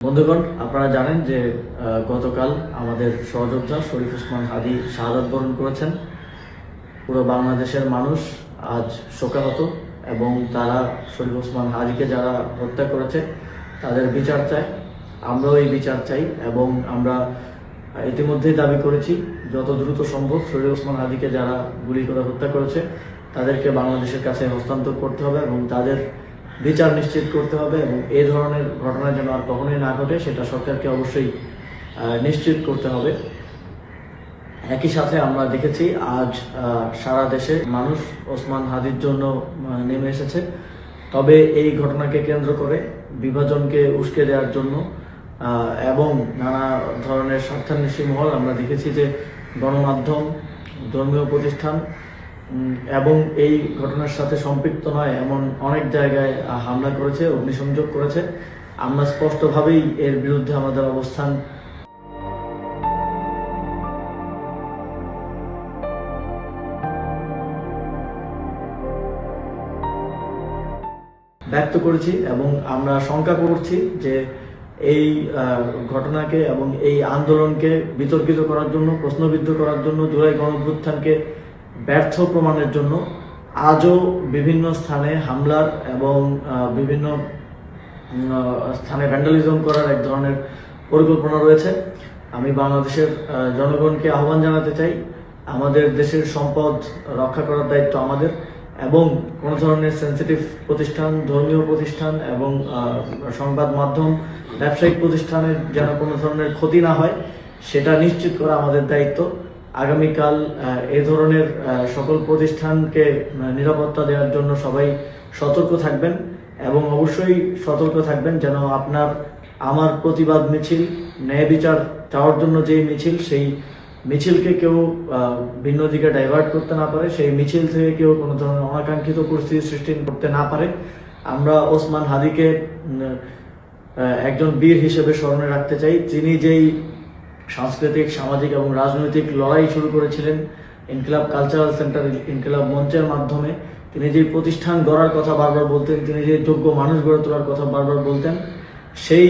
বন্ধুগণ, আপনারা জানেন যে গতকাল আমাদের সহযোদ্ধা শরীফ ওসমান হাদী শাহাদাত বরণ করেছেন। পুরো বাংলাদেশের মানুষ আজ শোকাহত এবং তারা শরীফ ওসমান হাদীকে যারা হত্যা করেছে তাদের বিচার চায়। আমরাও এই বিচার চাই এবং আমরা ইতিমধ্যেই দাবি করেছি যত দ্রুত সম্ভব শরীফ ওসমান হাদীকে যারা গুলি করে হত্যা করেছে তাদেরকে বাংলাদেশের কাছে হস্তান্তর করতে হবে এবং তাদের বিচার নিশ্চিত করতে হবে এবং এই ধরনের ঘটনা যেন আর কখনোই না ঘটে সেটা সরকারকে অবশ্যই নিশ্চিত করতে হবে। একই সাথে আমরা দেখেছি আজ সারা দেশে মানুষ ওসমান হাদীর জন্য নেমে এসেছে। তবে এই ঘটনাকে কেন্দ্র করে বিভাজনকে উস্কে দেওয়ার জন্য এবং নানা ধরনের স্বার্থান্বেষী মহল আমরা দেখেছি যে গণমাধ্যম, ধর্মীয় প্রতিষ্ঠান এবং এই ঘটনার সাথে সম্পৃক্ত নয় এমন অনেক জায়গায় হামলা করেছে, অগ্নিসংযোগ করেছে। আমরা স্পষ্টভাবেই এর বিরুদ্ধে আমাদের অবস্থান ব্যক্ত করেছি এবং আমরা শঙ্কা করছি যে এই ঘটনাকে এবং এই আন্দোলনকে বিতর্কিত করার জন্য, প্রশ্নবিদ্ধ করার জন্য, জুলাই গণঅভ্যুত্থানকে ব্যর্থ প্রমাণের জন্য আজও বিভিন্ন স্থানে হামলার এবং বিভিন্ন স্থানে ভ্যান্ডালিজম করার এক ধরনের পরিকল্পনা রয়েছে। আমি বাংলাদেশের জনগণকে আহ্বান জানাতে চাই, আমাদের দেশের সম্পদ রক্ষা করার দায়িত্ব আমাদের এবং কোনো ধরনের সেন্সিটিভ প্রতিষ্ঠান, ধর্মীয় প্রতিষ্ঠান এবং সংবাদ মাধ্যম, ব্যবসায়িক প্রতিষ্ঠানের যেন কোনো ধরনের ক্ষতি না হয় সেটা নিশ্চিত করা আমাদের দায়িত্ব। আগামীকাল এ ধরনের সকল প্রতিষ্ঠানকে নিরাপত্তা দেওয়ার জন্য সবাই সতর্ক থাকবেন এবং অবশ্যই সতর্ক থাকবেন যেন আমার প্রতিবাদ মিছিল, ন্যায় বিচার চাওয়ার জন্য যেই মিছিল, সেই মিছিলকে কেউ ভিন্ন দিকে ডাইভার্ট করতে না পারে, সেই মিছিল থেকে কেউ কোনো ধরনের অনাকাঙ্ক্ষিত পরিস্থিতি সৃষ্টি করতে না পারে। আমরা ওসমান হাদীকে একজন বীর হিসেবে স্মরণে রাখতে চাই। তিনি যেই সাংস্কৃতিক, সামাজিক এবং রাজনৈতিক লড়াই শুরু করেছিলেন ইনকিলাব কালচারাল সেন্টার, ইনকিলাব মঞ্চের মাধ্যমে, তিনি যে প্রতিষ্ঠান গড়ার কথা বারবার বলতেন, তিনি যে যোগ্য মানুষ গড়ে তোলার কথা বারবার বলতেন, সেই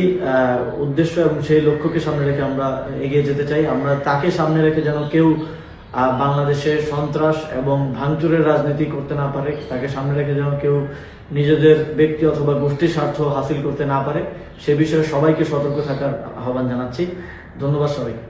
উদ্দেশ্য এবং সেই লক্ষ্যকে সামনে রেখে আমরা এগিয়ে যেতে চাই। আমরা তাকে সামনে রেখে যেন কেউ বাংলাদেশে সন্ত্রাস এবং ভাঙচুরের রাজনীতি করতে না পারে, তাকে সামনে রেখে যেন কেউ নিজেদের ব্যক্তি অথবা গোষ্ঠীর স্বার্থ হাসিল করতে না পারে, সে বিষয়ে সবাইকে সতর্ক থাকার আহ্বান জানাচ্ছি। ধন্যবাদ সবাইকে।